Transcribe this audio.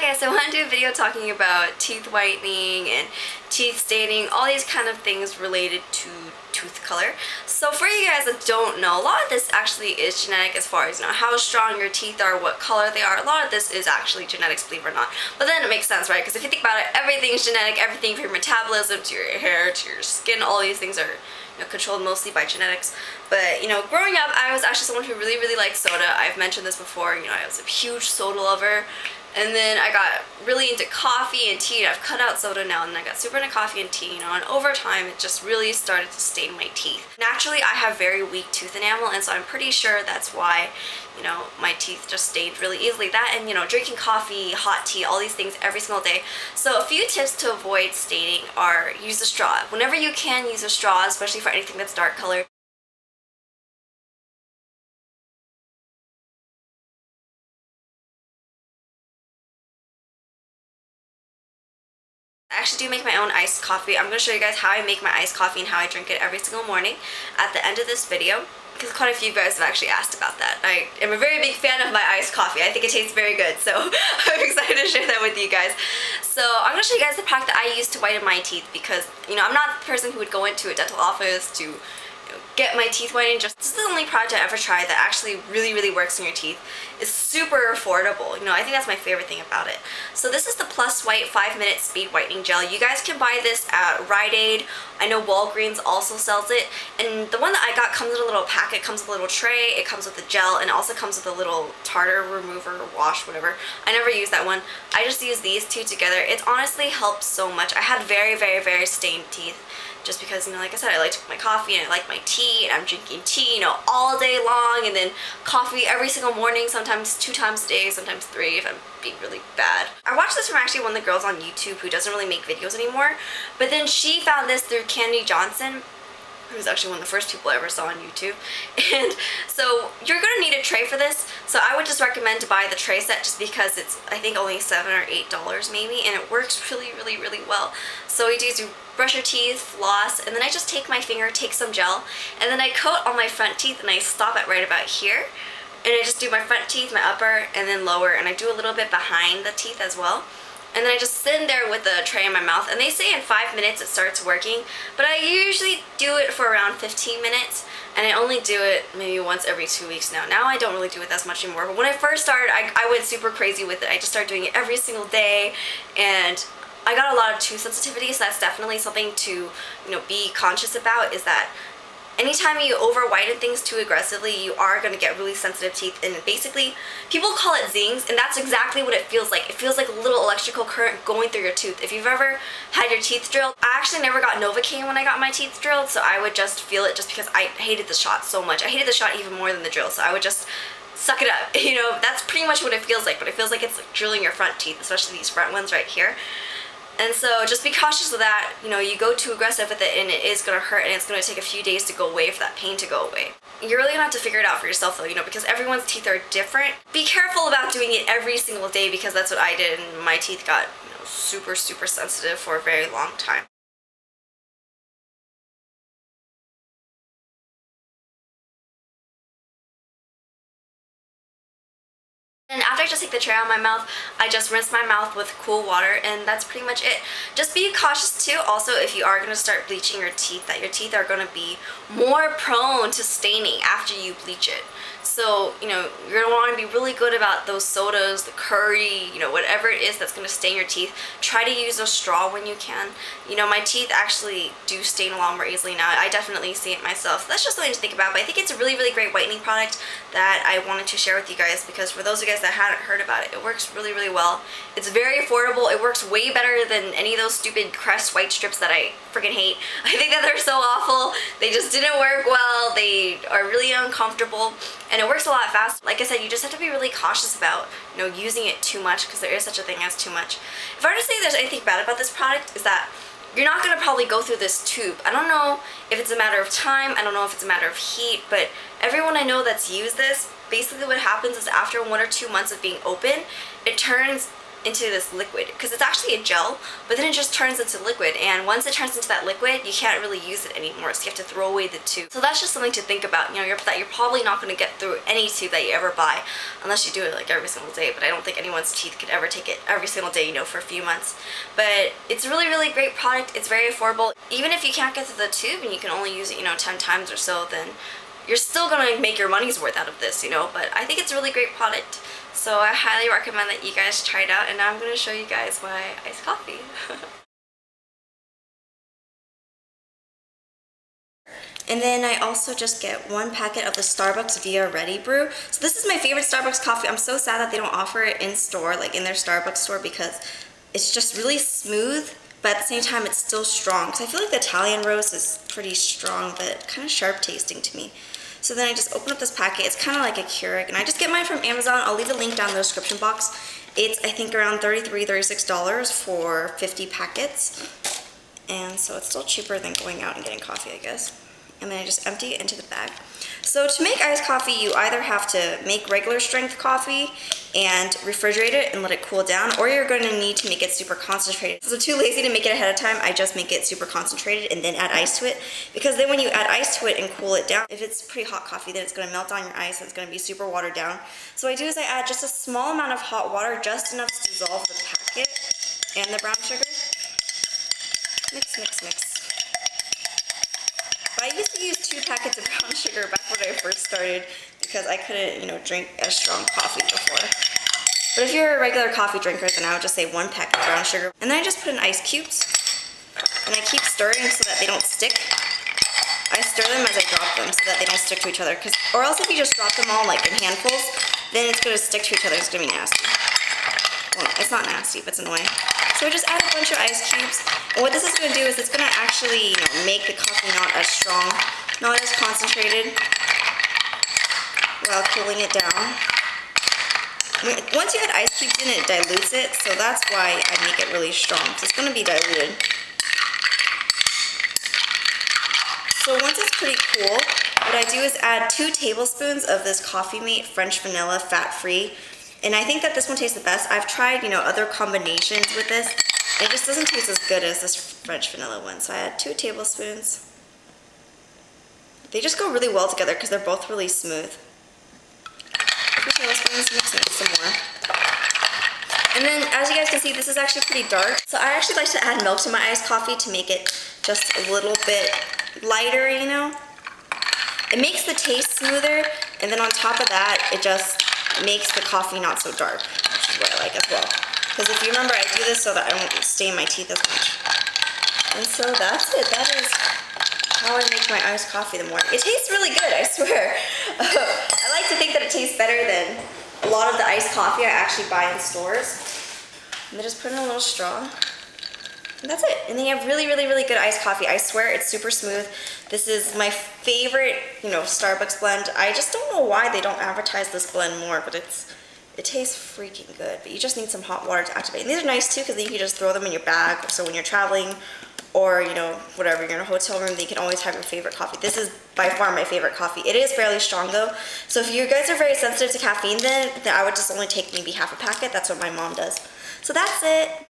guys, so I want to do a video talking about teeth whitening and teeth staining, all these kind of things related to tooth color. So for you guys that don't know, a lot of this actually is genetic as far as how strong your teeth are, what color they are. A lot of this is actually genetics, believe it or not. But then it makes sense, right? Because if you think about it, everything's genetic, everything from your metabolism to your hair to your skin, all these things are controlled mostly by genetics. But growing up, I was actually someone who really liked soda. I've mentioned this before. I was a huge soda lover. And then I got really into coffee and tea. I've cut out soda now, and then I got super into coffee and tea, and over time it just really started to stain my teeth. Naturally, I have very weak tooth enamel, and so I'm pretty sure that's why, my teeth just stained really easily. That and, drinking coffee, hot tea, all these things every single day. So a few tips to avoid staining are use a straw. Whenever you can, use a straw, especially for anything that's dark colored. I actually do make my own iced coffee. I'm going to show you guys how I make my iced coffee and how I drink it every single morning at the end of this video, because quite a few of you guys have actually asked about that. I am a very big fan of my iced coffee. I think it tastes very good, so I'm excited to share that with you guys. So I'm going to show you guys the product that I use to whiten my teeth, because I'm not the person who would go into a dental office to get my teeth whitened. This is the only product I ever tried that actually really works in your teeth. It's super affordable. I think that's my favorite thing about it. So this is the Plus White 5-Minute Speed Whitening Gel. You guys can buy this at Rite-Aid. I know Walgreens also sells it. And the one that I got comes in a little packet, comes with a little tray, it comes with a gel, and also comes with a little tartar remover, wash, whatever. I never use that one. I just use these two together. It honestly helps so much. I had very stained teeth, just because, like I said, I like my coffee and I like my tea, and I'm drinking tea, all day long, and then coffee every single morning, sometimes 2 times a day, sometimes 3 if I'm being really bad. I watched this from actually one of the girls on YouTube who doesn't really make videos anymore, but then she found this through Candy Johnson, who was actually one of the first people I ever saw on YouTube. And so you're gonna need a tray for this, so I would just recommend to buy the tray set, just because it's, I think, only $7 or $8 maybe, and it works really well. So what you do is you brush your teeth, floss, and then I just take my finger, take some gel, and then I coat on my front teeth, and I stop at right about here. And I just do my front teeth, my upper, and then lower, and I do a little bit behind the teeth as well. And then I just sit in there with the tray in my mouth, and they say in 5 minutes it starts working, but I usually do it for around 15 minutes, and I only do it maybe once every 2 weeks now. Now I don't really do it that much anymore, but when I first started, I went super crazy with it. I just started doing it every single day, and I got a lot of tooth sensitivity, so that's definitely something to be conscious about, is that anytime you over whiten things too aggressively, you are going to get really sensitive teeth. And basically, people call it zings, and that's exactly what it feels like. It feels like a little electrical current going through your tooth. If you've ever had your teeth drilled, I actually never got Novocaine when I got my teeth drilled, so I would just feel it, just because I hated the shot so much. I hated the shot even more than the drill, so I would just suck it up. That's pretty much what it feels like, but it feels like it's like drilling your front teeth, especially these front ones right here. And so just be cautious of that. You go too aggressive with it and it is going to hurt, and it's going to take a few days to go away for that pain to go away. You're really going to have to figure it out for yourself though, because everyone's teeth are different. Be careful about doing it every single day, because that's what I did, and my teeth got super sensitive for a very long time. And after I just take the tray out of my mouth, I just rinse my mouth with cool water, and that's pretty much it. Just be cautious too, also, if you are going to start bleaching your teeth, that your teeth are going to be more prone to staining after you bleach it. So, you're going to want to be really good about those sodas, the curry, whatever it is that's going to stain your teeth. Try to use a straw when you can. My teeth actually do stain a lot more easily now. I definitely see it myself. So that's just something to think about, but I think it's a really great whitening product that I wanted to share with you guys, because for those of you guys that hadn't heard about it, it works really well. It's very affordable. It works way better than any of those stupid Crest white strips that I freaking hate. I think that they're so awful. They just didn't work well. They are really uncomfortable, and it works a lot faster. Like I said, you just have to be really cautious about using it too much, because there is such a thing as too much. If I were to say there's anything bad about this product, is that you're not going to probably go through this tube. I don't know if it's a matter of time, I don't know if it's a matter of heat, but everyone I know that's used this, basically what happens is after 1 or 2 months of being open, it turns into this liquid, because it's actually a gel, but then it just turns into liquid, and once it turns into that liquid, you can't really use it anymore, so you have to throw away the tube. So that's just something to think about, you know, that you're probably not going to get through any tube that you ever buy, unless you do it like every single day, but I don't think anyone's teeth could ever take it every single day, you know, for a few months. But it's a really, really great product. It's very affordable. Even if you can't get to the tube and you can only use it, you know, 10 times or so, then you're still gonna make your money's worth out of this, you know. But I think it's a really great product, so I highly recommend that you guys try it out. And now I'm gonna show you guys my iced coffee. And then I also just get 1 packet of the Starbucks Via Ready Brew. So this is my favorite Starbucks coffee. I'm so sad that they don't offer it in store, like in their Starbucks store, because it's just really smooth, but at the same time it's still strong. Because I feel like the Italian roast is pretty strong, but kind of sharp tasting to me. So then I just open up this packet. It's kind of like a Keurig, and I just get mine from Amazon. I'll leave the link down in the description box. It's, I think, around $33, $36 for 50 packets. And so it's still cheaper than going out and getting coffee, I guess. And then I just empty it into the bag. So to make iced coffee, you either have to make regular strength coffee and refrigerate it and let it cool down, or you're going to need to make it super concentrated. So too lazy to make it ahead of time, I just make it super concentrated and then add ice to it, because then when you add ice to it and cool it down, if it's pretty hot coffee, then it's going to melt on your ice and it's going to be super watered down. So what I do is I add just a small amount of hot water, just enough to dissolve the packet and the brown sugar. Mix, mix, mix. But I used to use 2 packets of brown sugar back when I first started, because I couldn't, you know, drink as strong coffee before. But if you're a regular coffee drinker, then I would just say 1 packet of brown sugar. And then I just put in ice cubes, and I keep stirring so that they don't stick. I stir them as I drop them so that they don't stick to each other. Or else if you just drop them all like in handfuls, then it's going to stick to each other. It's going to be nasty. Well, it's not nasty, but it's annoying. So I just add a bunch of ice cubes, and what this is going to do is it's going to actually, you know, make the coffee not as strong, not as concentrated, while cooling it down. Once you add ice cubes in, it dilutes it, so that's why I make it really strong, because it's going to be diluted. So once it's pretty cool, what I do is add 2 tablespoons of this Coffee Mate French Vanilla fat-free. And I think that this one tastes the best. I've tried, you know, other combinations with this, and it just doesn't taste as good as this French vanilla one. So I add 2 tablespoons. They just go really well together because they're both really smooth. 2 tablespoons, mix it some more. And then, as you guys can see, this is actually pretty dark. So I actually like to add milk to my iced coffee to make it just a little bit lighter, you know. It makes the taste smoother, and then on top of that, it just makes the coffee not so dark, which is what I like as well. Because if you remember, I do this so that I won't stain my teeth as much. And so that's it. That is how I make my iced coffee in the morning. It tastes really good, I swear. I like to think that it tastes better than a lot of the iced coffee I actually buy in stores. And then just put in a little straw. And that's it. And then you have really, really, really good iced coffee. I swear it's super smooth. This is my favorite, you know, Starbucks blend. I just don't know why they don't advertise this blend more, but it tastes freaking good. But you just need some hot water to activate. And these are nice too, because then you can just throw them in your bag. So when you're traveling, or, you know, whatever, you're in a hotel room, then you can always have your favorite coffee. This is by far my favorite coffee. It is fairly strong though. So if you guys are very sensitive to caffeine, then I would just only take maybe half a packet. That's what my mom does. So that's it.